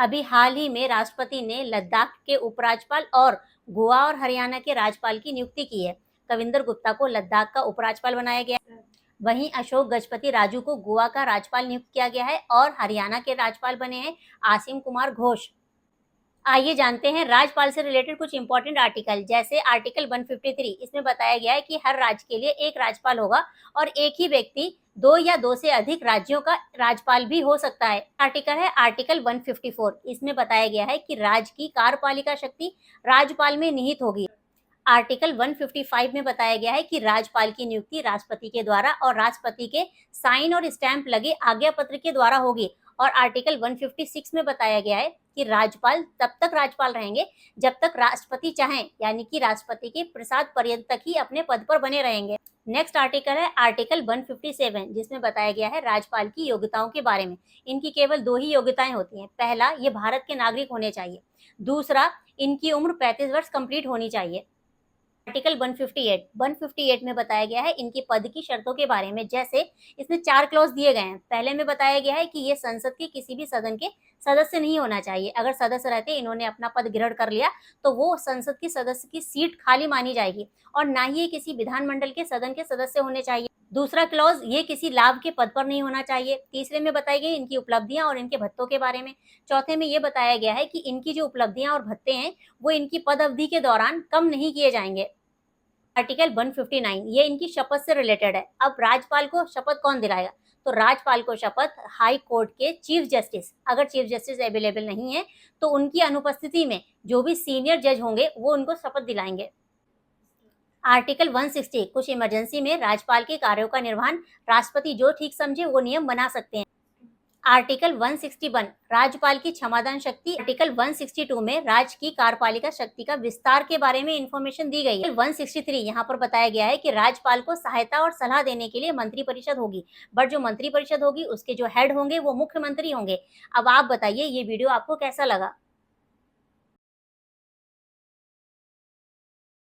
अभी हाल ही में राष्ट्रपति ने लद्दाख के उपराज्यपाल और गोवा और हरियाणा के राज्यपाल की नियुक्ति की है। कविंदर गुप्ता को लद्दाख का उपराज्यपाल बनाया गया है। वहीं अशोक गजपति राजू को गोवा का राज्यपाल नियुक्त किया गया है और हरियाणा के राज्यपाल बने हैं आसिम कुमार घोष। आइए जानते हैं राज्यपाल से रिलेटेड कुछ इंपॉर्टेंट आर्टिकल। जैसे आर्टिकल 153, इसमें बताया गया है कि हर राज्य के लिए एक राज्यपाल होगा और एक ही व्यक्ति दो या दो से अधिक राज्यों का राज्यपाल भी हो सकता है। आर्टिकल है आर्टिकल 154, इसमें बताया गया है कि राज्य की कार्यपालिका शक्ति राज्यपाल में निहित होगी। आर्टिकल 155 में बताया गया है कि राज्यपाल की नियुक्ति राष्ट्रपति के द्वारा और राष्ट्रपति के साइन और स्टैंप लगे आज्ञा पत्र के द्वारा होगी। और आर्टिकल 156 में बताया गया है कि राज्यपाल तब तक राज्यपाल रहेंगे जब तक राष्ट्रपति चाहें, यानी कि राष्ट्रपति के प्रसाद पर्यंत तक ही अपने पद पर बने रहेंगे। नेक्स्ट आर्टिकल है आर्टिकल 157, जिसमें बताया गया है राज्यपाल की योग्यताओं के बारे में। इनकी केवल दो ही योग्यताएं होती हैं। पहला, ये भारत के नागरिक होने चाहिए। दूसरा, इनकी उम्र 35 वर्ष कंप्लीट होनी चाहिए। आर्टिकल 158 में बताया गया है इनकी पद की शर्तों के बारे में। जैसे इसमें 4 क्लॉज दिए गए हैं। पहले में बताया गया है कि ये संसद के किसी भी सदन के सदस्य नहीं होना चाहिए। अगर सदस्य रहते, इन्होंने अपना पद ग्रहण कर लिया, तो वो संसद के सदस्य की सीट खाली मानी जाएगी और ना ही ये किसी विधानमंडल के सदन के सदस्य होने चाहिए। दूसरा क्लॉज, ये किसी लाभ के पद पर नहीं होना चाहिए। तीसरे में बताई गई इनकी उपलब्धियां और इनके भत्तों के बारे में। चौथे में ये बताया गया है कि इनकी जो उपलब्धियां और भत्ते हैं वो इनकी पद अवधि के दौरान कम नहीं किए जाएंगे। आर्टिकल 159, ये इनकी शपथ से रिलेटेड है। अब राज्यपाल को शपथ कौन दिलाएगा? तो राज्यपाल को शपथ हाई कोर्ट के चीफ जस्टिस, अगर चीफ जस्टिस अवेलेबल नहीं है तो उनकी अनुपस्थिति में जो भी सीनियर जज होंगे वो उनको शपथ दिलाएंगे। आर्टिकल 160, कुछ इमरजेंसी में राज्यपाल के कार्यों का निर्वहन राष्ट्रपति जो ठीक समझे वो नियम बना सकते हैं। आर्टिकल 161, राज्यपाल की क्षमादान शक्ति। आर्टिकल 162 में राज्य की कार्यपालिका शक्ति का विस्तार के बारे में इंफॉर्मेशन दी गई है। 163, यहाँ पर बताया गया है कि राज्यपाल को सहायता और सलाह देने के लिए मंत्रिपरिषद होगी, बट जो मंत्रिपरिषद होगी उसके जो हेड होंगे वो मुख्यमंत्री होंगे। अब आप बताइए ये वीडियो आपको कैसा लगा?